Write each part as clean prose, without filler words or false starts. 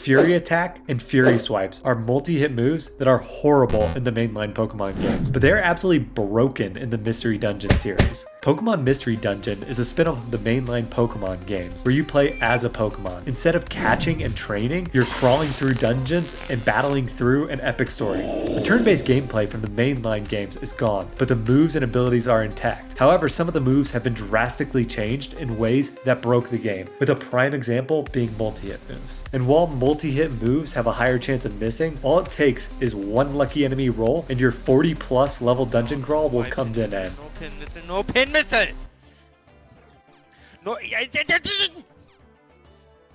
Fury Attack and Fury Swipes are multi-hit moves that are horrible in the mainline Pokemon games, but they're absolutely broken in the Mystery Dungeon series. Pokemon Mystery Dungeon is a spin-off of the mainline Pokemon games, where you play as a Pokemon. Instead of catching and training, you're crawling through dungeons and battling through an epic story. The turn-based gameplay from the mainline games is gone, but the moves and abilities are intact. However, some of the moves have been drastically changed in ways that broke the game, with a prime example being multi-hit moves. And while multi-hit moves have a higher chance of missing, all it takes is one lucky enemy roll and your 40+ level dungeon crawl will come to an end. No pin missing, no pin missing! No,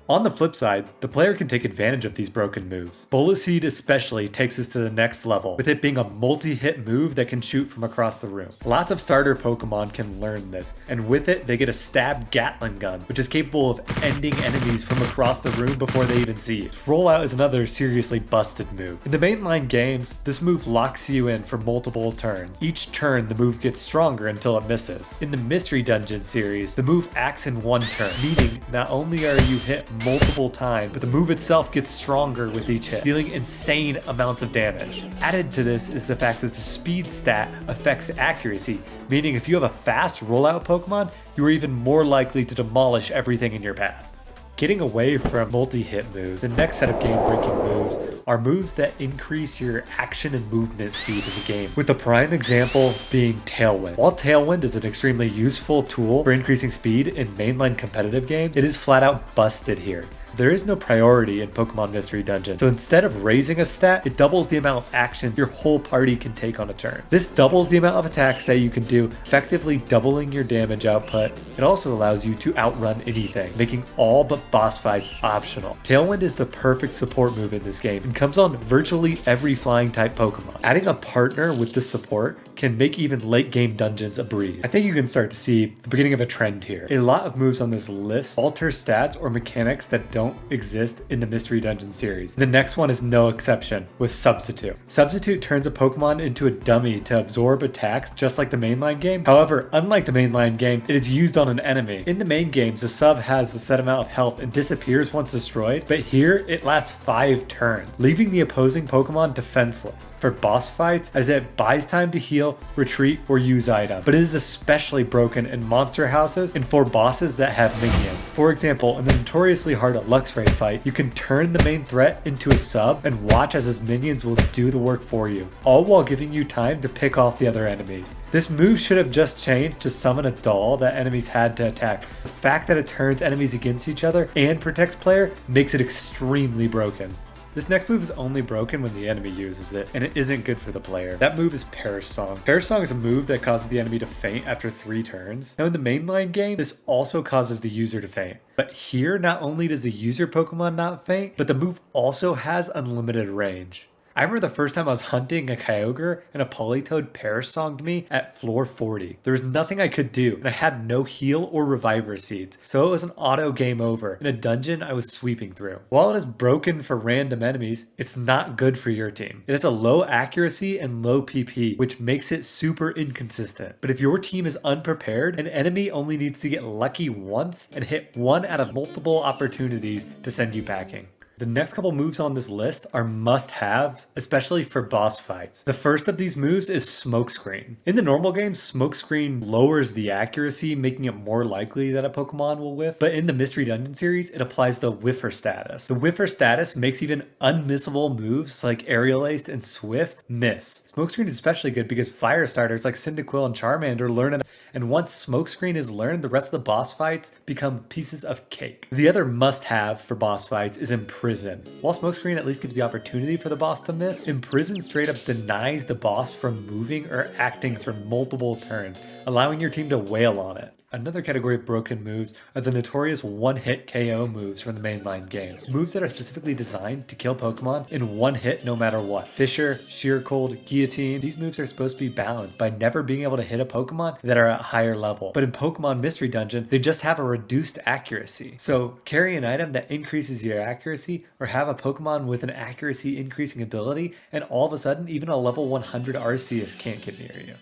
On the flip side, the player can take advantage of these broken moves. Bullet Seed especially takes this to the next level, with it being a multi-hit move that can shoot from across the room. Lots of starter Pokemon can learn this, and with it, they get a stab Gatling gun, which is capable of ending enemies from across the room before they even see you. Rollout is another seriously busted move. In the mainline games, this move locks you in for multiple turns. Each turn, the move gets stronger until it misses. In the Mystery Dungeon series, the move acts in one turn, meaning not only are you hit multiple times, but the move itself gets stronger with each hit, dealing insane amounts of damage. Added to this is the fact that the speed stat affects accuracy, meaning if you have a fast rollout Pokemon, you are even more likely to demolish everything in your path. Getting away from multi-hit moves, the next set of game-breaking moves are moves that increase your action and movement speed in the game, with the prime example being Tailwind. While Tailwind is an extremely useful tool for increasing speed in mainline competitive games, it is flat out busted here. There is no priority in Pokemon Mystery Dungeon, so instead of raising a stat, it doubles the amount of actions your whole party can take on a turn. This doubles the amount of attacks that you can do, effectively doubling your damage output. It also allows you to outrun anything, making all but boss fights optional. Tailwind is the perfect support move in this game and comes on virtually every flying type Pokemon. Adding a partner with this support can make even late game dungeons a breeze. I think you can start to see the beginning of a trend here. A lot of moves on this list alter stats or mechanics that don't exist in the Mystery Dungeon series. The next one is no exception, with Substitute. Substitute turns a Pokemon into a dummy to absorb attacks just like the mainline game. However, unlike the mainline game, it is used on an enemy. In the main games, the sub has a set amount of health and disappears once destroyed, but here it lasts 5 turns, leaving the opposing Pokemon defenseless for boss fights, as it buys time to heal, retreat, or use item. But it is especially broken in monster houses and for bosses that have minions. For example, in the notoriously hard Luxray fight, you can turn the main threat into a sub and watch as his minions will do the work for you, all while giving you time to pick off the other enemies. This move should have just changed to summon a doll that enemies had to attack. The fact that it turns enemies against each other and protects player makes it extremely broken. This next move is only broken when the enemy uses it, and it isn't good for the player. That move is Perish Song. Perish Song is a move that causes the enemy to faint after 3 turns. Now in the mainline game, this also causes the user to faint. But here, not only does the user Pokemon not faint, but the move also has unlimited range. I remember the first time I was hunting a Kyogre and a Politoed Perish Songed me at floor 40. There was nothing I could do, and I had no heal or reviver seeds, so it was an auto game over in a dungeon I was sweeping through. While it is broken for random enemies, it's not good for your team. It has a low accuracy and low PP, which makes it super inconsistent. But if your team is unprepared, an enemy only needs to get lucky once and hit 1 out of multiple opportunities to send you packing. The next couple moves on this list are must-haves, especially for boss fights. The first of these moves is Smokescreen. In the normal game, Smokescreen lowers the accuracy, making it more likely that a Pokemon will whiff, but in the Mystery Dungeon series, it applies the Whiffer status. The Whiffer status makes even unmissable moves like Aerial Ace and Swift miss. Smokescreen is especially good because fire starters like Cyndaquil and Charmander learn it, and once Smokescreen is learned, the rest of the boss fights become pieces of cake. The other must-have for boss fights is Imprison. While Smokescreen at least gives the opportunity for the boss to miss, Imprison straight up denies the boss from moving or acting for multiple turns, allowing your team to wail on it. Another category of broken moves are the notorious one-hit KO moves from the mainline games. Moves that are specifically designed to kill Pokemon in one hit no matter what. Fissure, Sheer Cold, Guillotine, these moves are supposed to be balanced by never being able to hit a Pokemon that are at higher level. But in Pokemon Mystery Dungeon, they just have a reduced accuracy. So carry an item that increases your accuracy, or have a Pokemon with an accuracy increasing ability, and all of a sudden even a level 100 Arceus can't get near you.